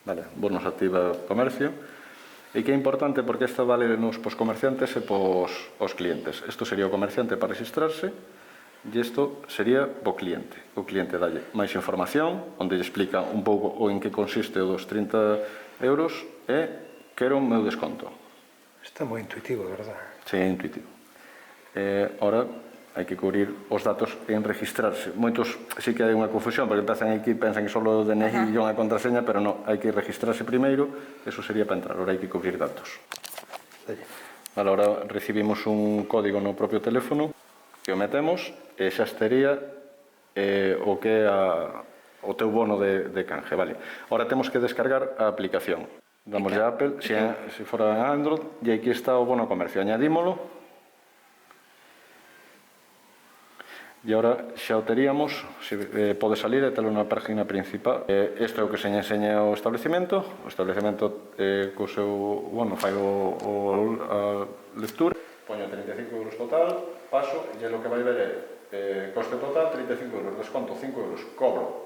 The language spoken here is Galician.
Vale, bonos activa comercio. E que é importante porque esta vale nos pos comerciantes e pos clientes. Isto sería o comerciante para registrarse e isto sería o cliente. O cliente dalle máis información, onde lle explica un pouco o en que consiste o dos 30 euros e quero o meu desconto. Está moi intuitivo, de verdad. Sí, é intuitivo. Ora, hai que cubrir os datos en registrarse. Moitos sí que hai unha confusión, porque empezan aquí, pensan que só o DNI e unha contraseña, pero non, hai que registrarse primeiro, eso sería para entrar, ora hai que cubrir datos. Vale, ora recibimos un código no propio teléfono, que o metemos, e xa estaría o que é o teu bono de canje, vale. Ora temos que descargar a aplicación. Damos a Apple, se fora Android, e aquí está o bono comercio, añadímolo. E agora xa o teríamos, pode salir e telo na página principal. Isto é o que se enseña o establecemento co seu, bueno, fai a lectura, poño 35 euros total, paso, e o que vai ver é coste total 35 euros, desconto 5 euros, cobro